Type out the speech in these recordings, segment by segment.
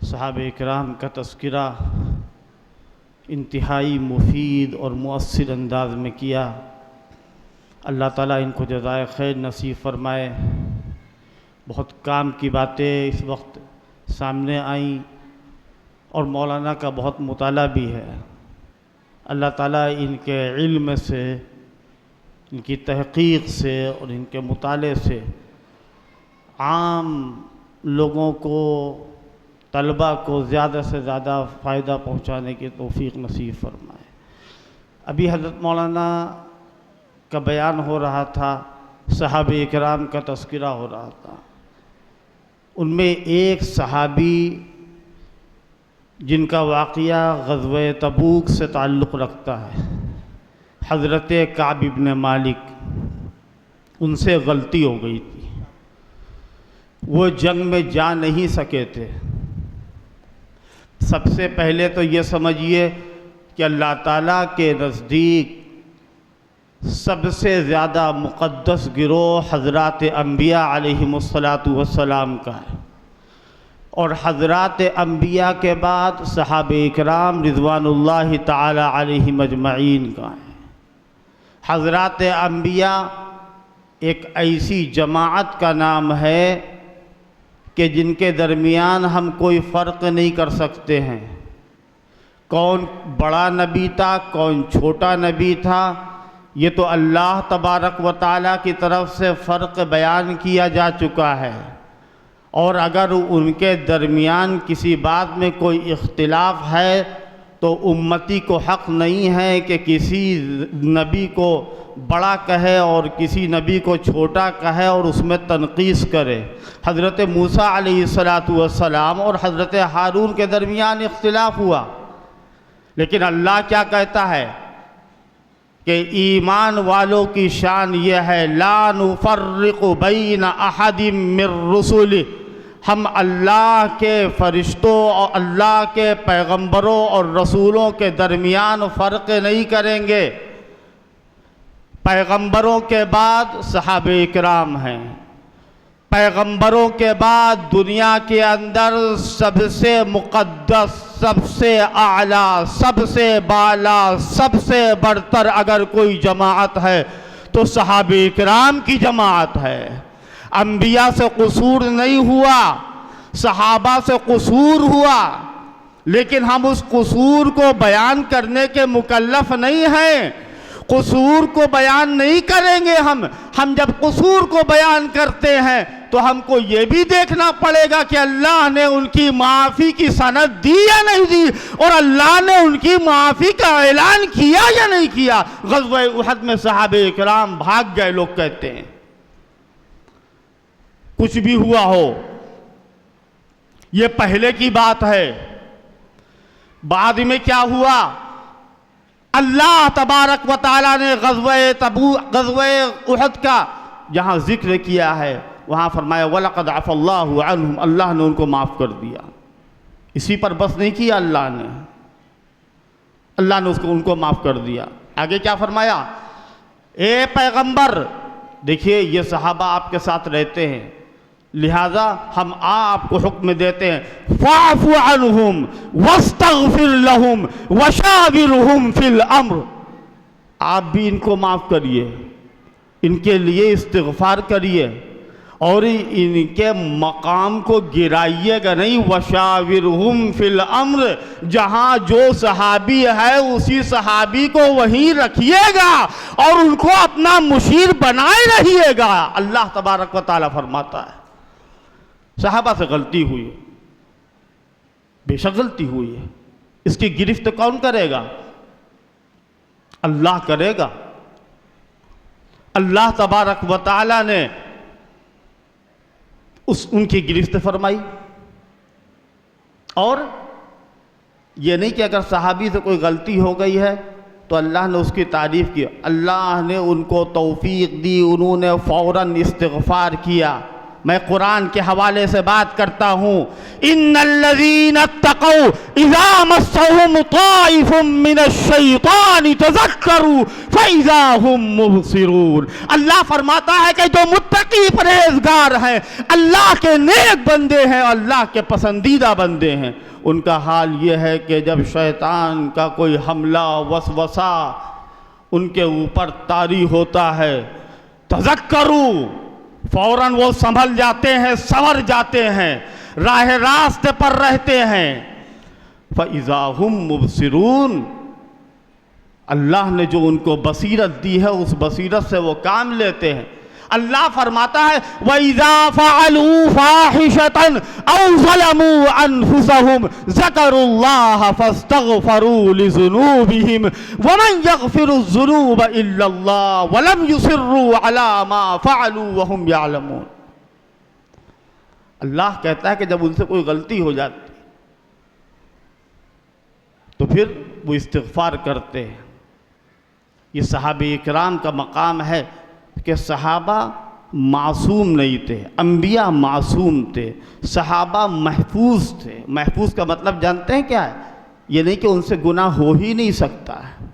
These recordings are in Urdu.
صحابہ کرام کا تذکرہ انتہائی مفید اور مؤثر انداز میں کیا۔ اللہ تعالیٰ ان کو جزائے خیر نصیب فرمائے۔ بہت کام کی باتیں اس وقت سامنے آئیں اور مولانا کا بہت مطالعہ بھی ہے۔ اللہ تعالیٰ ان کے علم سے، ان کی تحقیق سے اور ان کے مطالعے سے عام لوگوں کو، طلباء کو زیادہ سے زیادہ فائدہ پہنچانے کی توفیق نصیب فرمائے۔ ابھی حضرت مولانا کا بیان ہو رہا تھا، صحابہ اکرام کا تذکرہ ہو رہا تھا۔ ان میں ایک صحابی جن کا واقعہ غزوہ تبوک سے تعلق رکھتا ہے، حضرت کعب بن مالک، ان سے غلطی ہو گئی تھی، وہ جنگ میں جا نہیں سکے تھے۔ سب سے پہلے تو یہ سمجھیے کہ اللہ تعالیٰ کے نزدیک سب سے زیادہ مقدس گروہ حضرات انبیاء علیہم الصلاۃ کا ہے، اور حضرات انبیاء کے بعد صحابہ اکرام رضوان اللہ تعالی علیہم اجمعین کا ہے۔ حضرات انبیاء ایک ایسی جماعت کا نام ہے کہ جن کے درمیان ہم کوئی فرق نہیں کر سکتے ہیں، کون بڑا نبی تھا کون چھوٹا نبی تھا، یہ تو اللہ تبارک و تعالیٰ کی طرف سے فرق بیان کیا جا چکا ہے، اور اگر ان کے درمیان کسی بات میں کوئی اختلاف ہے تو امتی کو حق نہیں ہے کہ کسی نبی کو بڑا کہے اور کسی نبی کو چھوٹا کہے اور اس میں تنقیص کرے۔ حضرت موسیٰ علیہ السلام اور حضرت ہارون کے درمیان اختلاف ہوا، لیکن اللہ کیا کہتا ہے کہ ایمان والوں کی شان یہ ہے، لا نفرق بین احد من رسلہ، ہم اللہ کے فرشتوں اور اللہ کے پیغمبروں اور رسولوں کے درمیان فرق نہیں کریں گے۔ پیغمبروں کے بعد صحابہ اکرام ہیں، پیغمبروں کے بعد دنیا کے اندر سب سے مقدس، سب سے اعلیٰ، سب سے بالا، سب سے برتر اگر کوئی جماعت ہے تو صحابہ اکرام کی جماعت ہے۔ انبیاء سے قصور نہیں ہوا، صحابہ سے قصور ہوا، لیکن ہم اس قصور کو بیان کرنے کے مکلف نہیں ہیں، قصور کو بیان نہیں کریں گے۔ ہم جب قصور کو بیان کرتے ہیں تو ہم کو یہ بھی دیکھنا پڑے گا کہ اللہ نے ان کی معافی کی سند دی یا نہیں دی، اور اللہ نے ان کی معافی کا اعلان کیا یا نہیں کیا۔ غزوہ احد میں صحابہ اکرام بھاگ گئے، لوگ کہتے ہیں، کچھ بھی ہوا ہو، یہ پہلے کی بات ہے۔ بعد میں کیا ہوا؟ اللہ تبارک و تعالیٰ نے غزوہ احد کا جہاں ذکر کیا ہے وہاں فرمایا وَلَقَدْ عَفَى اللَّهُ عَنْهُمْ، اللہ نے ان کو معاف کر دیا۔ اسی پر بس نہیں کیا اللہ نے ان کو معاف کر دیا۔ آگے کیا فرمایا؟ اے پیغمبر، دیکھیے یہ صحابہ آپ کے ساتھ رہتے ہیں، لہذا ہم آپ کو حکم دیتے ہیں فَاعْفُ عَنْهُمْ وَاسْتَغْفِرْ لَهُمْ وَشَاوِرْهُمْ فِي الْأَمْرِ، آپ بھی ان کو معاف کریے، ان کے لیے استغفار کریے، اور ان کے مقام کو گرائیے گا نہیں۔ وَشَاوِرْهُمْ فِي الْأَمْرِ، جہاں جو صحابی ہے اسی صحابی کو وہیں رکھیے گا اور ان کو اپنا مشیر بنائے رہیے گا۔ اللہ تبارک و تعالیٰ فرماتا ہے صحابہ سے غلطی ہوئی، بے شک غلطی ہوئی ہے، اس کی گرفت کون کرے گا؟ اللہ کرے گا۔ اللہ تبارک و تعالیٰ نے ان کی گرفت فرمائی، اور یہ نہیں کہ اگر صحابی سے کوئی غلطی ہو گئی ہے تو اللہ نے اس کی تعریف کی، اللہ نے ان کو توفیق دی، انہوں نے فوراً استغفار کیا، میں قرآن کے حوالے سے بات کرتا ہوں، ان الذین اتقوا اذا مسهم طائف من الشیطان تذکروا فاذا هم مبصرون۔ اللہ فرماتا ہے کہ جو متقی پرہیزگار ہیں، اللہ کے نیک بندے ہیں، اللہ کے پسندیدہ بندے ہیں، ان کا حال یہ ہے کہ جب شیطان کا کوئی حملہ وسوسہ ان کے اوپر طاری ہوتا ہے، تذکروا، فوراً وہ سنبھل جاتے ہیں، سنور جاتے ہیں، راہ راستے پر رہتے ہیں۔ فَإِذَا هُمْ مُبْصِرُونَ، اللہ نے جو ان کو بصیرت دی ہے اس بصیرت سے وہ کام لیتے ہیں۔ اللہ فرماتا ہے وَإِذَا فَعَلُوا فَاحِشَةً أَوْ ظَلَمُوا أَنفُسَهُمْ ذَكَرُوا اللَّهَ فَاسْتَغْفَرُوا لِذُنُوبِهِمْ وَمَنْ يَغْفِرُ الذُّنُوبَ إِلَّا اللَّهُ وَلَمْ يُصِرُّوا عَلَى مَا فَعَلُوا وَهُمْ يَعْلَمُونَ۔ اللہ کہتا ہے کہ جب ان سے کوئی غلطی ہو جاتی تو پھر وہ استغفار کرتے ہیں۔ یہ صحابہ اکرام کا مقام ہے کہ صحابہ معصوم نہیں تھے، انبیاء معصوم تھے، صحابہ محفوظ تھے۔ محفوظ کا مطلب جانتے ہیں کیا ہے؟ یہ نہیں کہ ان سے گناہ ہو ہی نہیں سکتا ہے،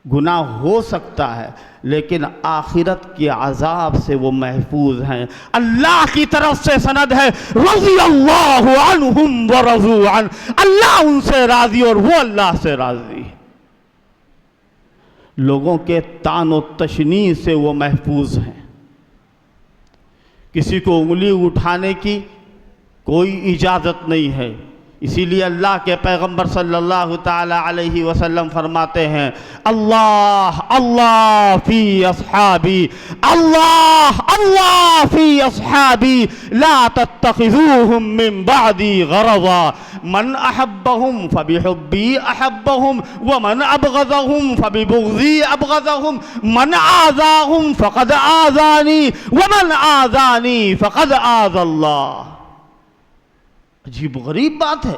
گناہ ہو سکتا ہے لیکن آخرت کے عذاب سے وہ محفوظ ہیں۔ اللہ کی طرف سے سند ہے رضی اللہ عنہم ورضوا عنہ، اللہ ان سے راضی اور وہ اللہ سے راضی۔ لوگوں کے طعن و تشنیع سے وہ محفوظ ہیں۔ کسی کو انگلی اٹھانے کی کوئی اجازت نہیں ہے، اسی لیے اللہ کے پیغمبر صلی اللہ تعالی علیہ وسلم فرماتے ہیں اللہ اللہ فی اصحابی، اللہ اللہ فی اصحابی، لا تتخذوہم من بعدی غرضا، من احبہم فبحبی احبہم ومن ابغضہم فببغضی ابغضہم، من آذاہم فقد آذانی ومن آذانی فقد آذ اللہ۔ عجیب غریب بات ہے،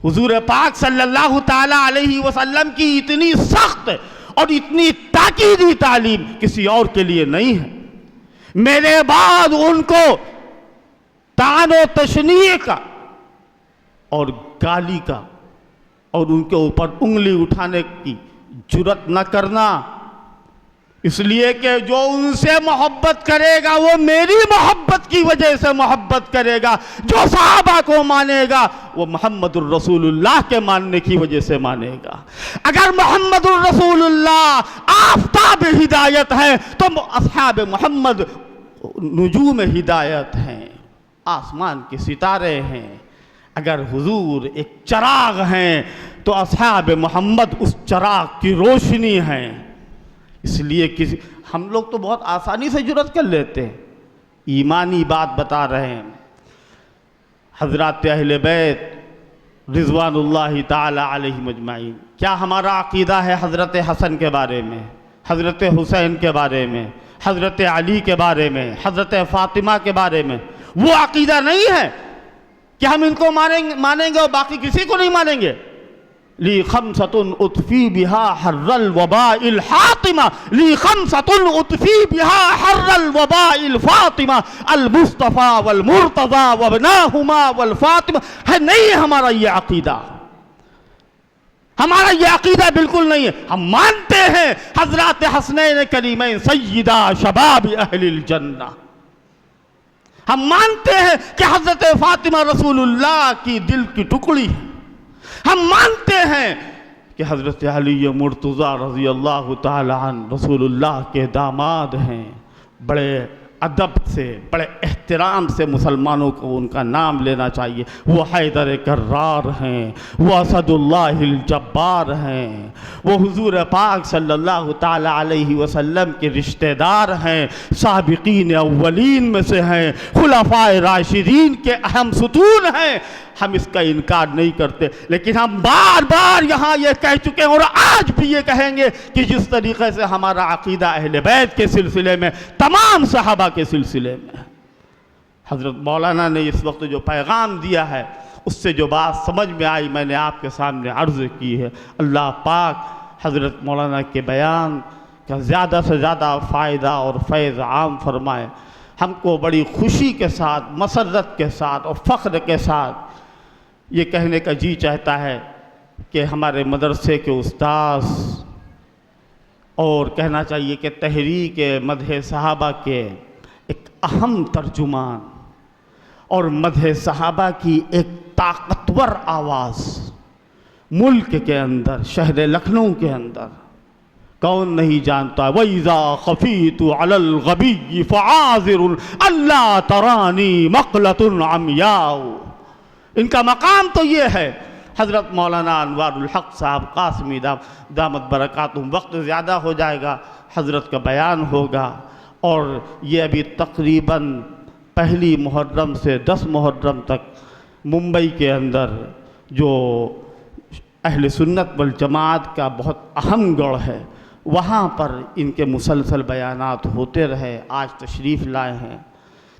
حضور پاک صلی اللہ تعالی علیہ وسلم کی اتنی سخت اور اتنی تاکیدی تعلیم کسی اور کے لیے نہیں ہے۔ میرے بعد ان کو طعن و تشنیع کا اور گالی کا اور ان کے اوپر انگلی اٹھانے کی جرات نہ کرنا، اس لیے کہ جو ان سے محبت کرے گا وہ میری محبت کی وجہ سے محبت کرے گا، جو صحابہ کو مانے گا وہ محمد الرسول اللہ کے ماننے کی وجہ سے مانے گا۔ اگر محمد الرسول اللہ آفتاب ہدایت ہے تو اصحاب محمد نجوم ہدایت ہیں، آسمان کے ستارے ہیں۔ اگر حضور ایک چراغ ہیں تو اصحاب محمد اس چراغ کی روشنی ہیں۔ اس لیے ہم لوگ تو بہت آسانی سے جرات کر لیتے ہیں، ایمانی بات بتا رہے ہیں۔ حضرات اہل بیت رضوان اللہ تعالی علیہم اجمعین، کیا ہمارا عقیدہ ہے حضرت حسن کے بارے میں، حضرت حسین کے بارے میں، حضرت علی کے بارے میں، حضرت فاطمہ کے بارے میں؟ وہ عقیدہ نہیں ہے کہ ہم ان کو مانیں گے اور باقی کسی کو نہیں مانیں گے۔ لی خمسۃ اطفی بہا حر الوباء الحاطمہ، لی خمسۃ اطفی بہا حر الوباء الفاطمہ، المصطفیٰ والمرتضیٰ وابناہما والفاطمہ۔ ہے نہیں ہمارا یہ عقیدہ، ہمارا یہ عقیدہ بالکل نہیں ہے۔ ہم مانتے ہیں حضرات حسنین کریمین سیدہ شباب اہل الجنہ، ہم مانتے ہیں کہ حضرت فاطمہ رسول اللہ کی دل کی ٹکڑی ہے، ہم مانتے ہیں کہ حضرت علی مرتضیٰ رضی اللہ تعالی عنہ رسول اللہ کے داماد ہیں۔ بڑے ادب سے، بڑے احترام سے مسلمانوں کو ان کا نام لینا چاہیے۔ وہ حیدر کرار ہیں، وہ اسد اللہ الجبار ہیں، وہ حضور پاک صلی اللہ تعالی علیہ وسلم کے رشتہ دار ہیں، سابقین اولین میں سے ہیں، خلفاء راشدین کے اہم ستون ہیں۔ ہم اس کا انکار نہیں کرتے، لیکن ہم بار بار یہاں یہ کہہ چکے ہیں اور آج بھی یہ کہیں گے کہ جس طریقے سے ہمارا عقیدہ اہل بیت کے سلسلے میں، تمام صحابہ کے سلسلے میں، حضرت مولانا نے اس وقت جو پیغام دیا ہے اس سے جو بات سمجھ میں آئی میں نے آپ کے سامنے عرض کی ہے۔ اللہ پاک حضرت مولانا کے بیان کا زیادہ سے زیادہ فائدہ اور فیض عام فرمائے۔ ہم کو بڑی خوشی کے ساتھ، مسرت کے ساتھ اور فخر کے ساتھ یہ کہنے کا جی چاہتا ہے کہ ہمارے مدرسے کے استاذ، اور کہنا چاہیے کہ تحریک مدح صحابہ کے ایک اہم ترجمان اور مدح صحابہ کی ایک طاقتور آواز ملک کے اندر، شہر لکھنؤ کے اندر کون نہیں جانتا؟ وَإِذَا خَفِيتُ عَلَى الْغَبِيِّ فَعَاذِرٌ أَلَّا تَرَانِي مَقْلَةٌ عَمْيَاءُ۔ ان کا مقام تو یہ ہے۔ حضرت مولانا انوار الحق صاحب قاسمی دامت برکاتہم، وقت زیادہ ہو جائے گا، حضرت کا بیان ہوگا، اور یہ ابھی تقریباً پہلی محرم سے 10 محرم تک ممبئی کے اندر جو اہل سنت والجماعت کا بہت اہم گڑھ ہے، وہاں پر ان کے مسلسل بیانات ہوتے رہے۔ آج تشریف لائے ہیں،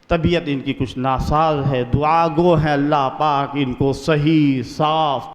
طبیعت ان کی کچھ ناساز ہے، دعا گو ہیں اللہ پاک ان کو صحیح صاف